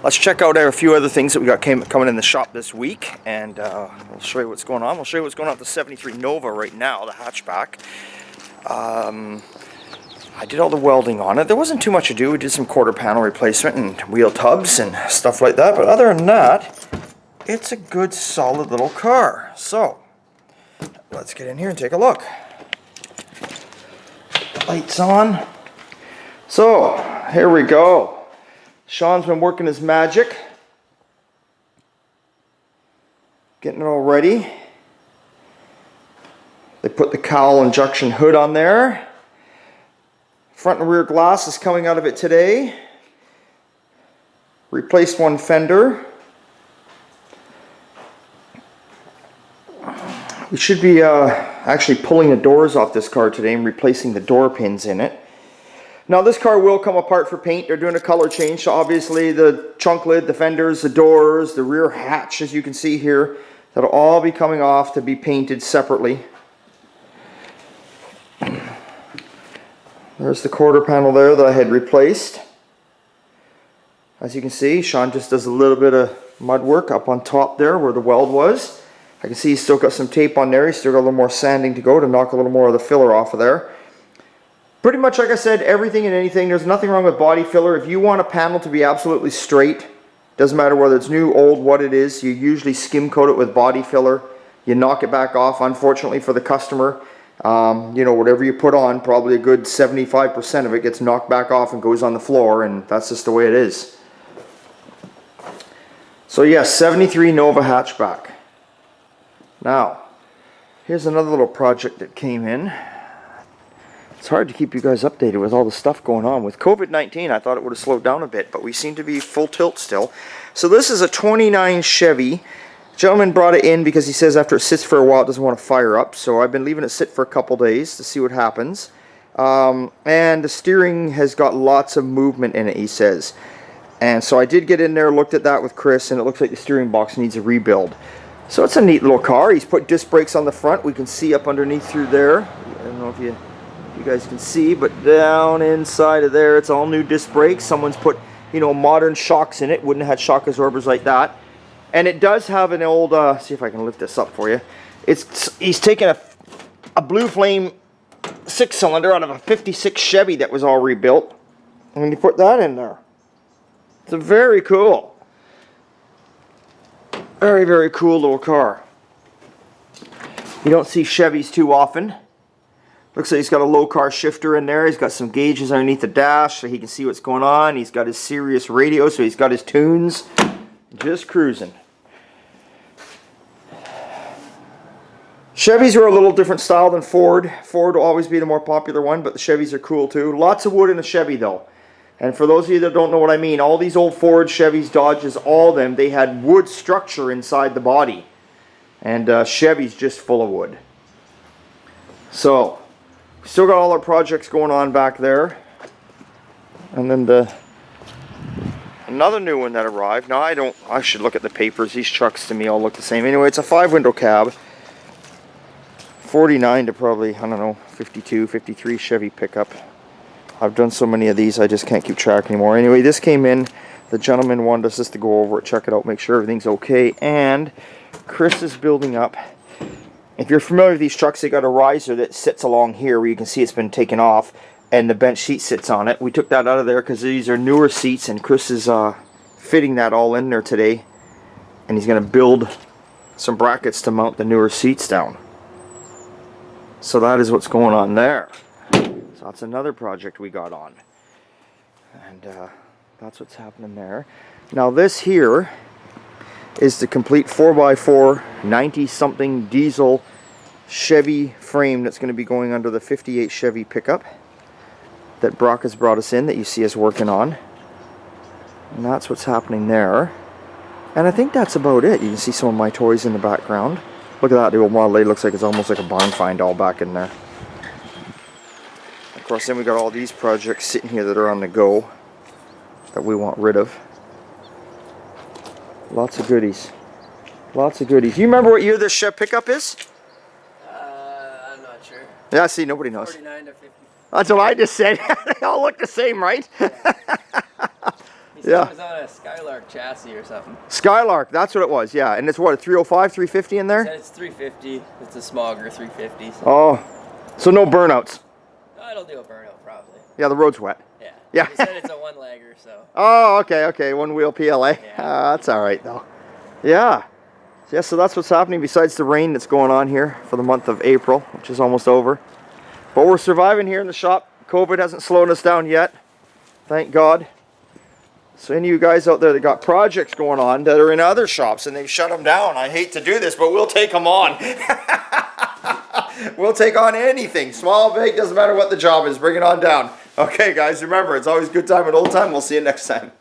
let's check out a few other things that we got coming in the shop this week, and we'll show you what's going on. We'll show you what's going on with the 73 Nova right now, the hatchback. I did all the welding on it. There wasn't too much to do. We did some quarter panel replacement and wheel tubs and stuff like that, but other than that, it's a good solid little car. So let's get in here and take a look. Lights on. So here we go. Sean's been working his magic, getting it all ready. They put the cowl injection hood on there. Front and rear glass is coming out of it today. Replaced one fender. We should be actually pulling the doors off this car today and replacing the door pins in it. Now this car will come apart for paint. They're doing a color change, so obviously the trunk lid, the fenders, the doors, the rear hatch, as you can see here, that'll all be coming off to be painted separately. There's the quarter panel there that I had replaced. As you can see, Sean just does a little bit of mud work up on top there where the weld was. I can see he's still got some tape on there. He's still got a little more sanding to go to knock a little more of the filler off of there. Pretty much, like I said, everything and anything. There's nothing wrong with body filler. If you want a panel to be absolutely straight, doesn't matter whether it's new, old, what it is, you usually skim coat it with body filler. You knock it back off. Unfortunately for the customer, you know, whatever you put on, probably a good 75% of it gets knocked back off and goes on the floor, and that's just the way it is. So yes, 73 Nova hatchback. Now, here's another little project that came in. It's hard to keep you guys updated with all the stuff going on. With COVID-19, I thought it would have slowed down a bit, but we seem to be full tilt still. So this is a 29 Chevy. Gentleman brought it in because he says after it sits for a while it doesn't want to fire up, so I've been leaving it sit for a couple days to see what happens. And the steering has got lots of movement in it, he says. And so I did get in there, looked at that with Chris, and it looks like the steering box needs a rebuild. So it's a neat little car. He's put disc brakes on the front. We can see up underneath through there. I don't know if you guys can see, but down inside of there it's all new disc brakes. Someone's put, you know, modern shocks in it. Wouldn't have had shock absorbers like that. And it does have an old, see if I can lift this up for you. He's taken a Blue Flame 6-cylinder out of a 56 Chevy that was all rebuilt, and he put that in there. It's a very cool, very, very cool little car. You don't see Chevys too often. Looks like he's got a low car shifter in there. He's got some gauges underneath the dash so he can see what's going on. He's got his Sirius radio, so he's got his tunes. Just cruising. Chevys are a little different style than Ford. Ford will always be the more popular one, but the Chevys are cool too. Lots of wood in a Chevy though. And for those of you that don't know what I mean, all these old Ford, Chevys, Dodges, all of them, they had wood structure inside the body. And Chevy's just full of wood. So, still got all our projects going on back there. And then another new one that arrived. Now I should look at the papers. These trucks to me all look the same. Anyway, it's a 5-window cab. 49 to probably, I don't know, 52, 53 Chevy pickup. I've done so many of these I just can't keep track anymore. Anyway, this came in. The gentleman wanted us just to go over it, check it out, make sure everything's okay. And Chris is building up. If you're familiar with these trucks, they got a riser that sits along here where you can see it's been taken off, and the bench seat sits on it. We took that out of there because these are newer seats, and Chris is fitting that all in there today. And he's going to build some brackets to mount the newer seats down. So that is what's going on there. So that's another project we got on. And that's what's happening there. Now this here is the complete 4x4 90-something diesel Chevy frame that's going to be going under the 58 Chevy pickup that Brock has brought us in, that you see us working on. And that's what's happening there. And I think that's about it. You can see some of my toys in the background. Look at that, the old Model A looks like it's almost like a barn find all back in there. Of course, then we got all these projects sitting here that are on the go that we want rid of. Lots of goodies. Lots of goodies. You remember what year this Chev pickup is? I'm not sure. Yeah, see, nobody knows. 49 to 50. That's what I just said. They all look the same, right? Yeah. He Yeah. It was on a Skylark chassis or something. Skylark, that's what it was, yeah. And it's what, a 305, 350 in there? Said it's 350. It's a Smogger 350. So. Oh, so no burnouts. It'll do a burnout probably. Yeah, the road's wet. Yeah. Yeah. They said it's a one-legger, so. Oh, okay, one wheel PLA. Yeah. That's all right though. Yeah. Yeah, so that's what's happening besides the rain that's going on here for the month of April, which is almost over. But we're surviving here in the shop. COVID hasn't slowed us down yet. Thank God. So any of you guys out there that got projects going on that are in other shops and they've shut them down, I hate to do this, but we'll take them on. We'll take on anything. Small, big, doesn't matter what the job is. Bring it on down. Okay, guys, remember, it's always good time and old time. We'll see you next time.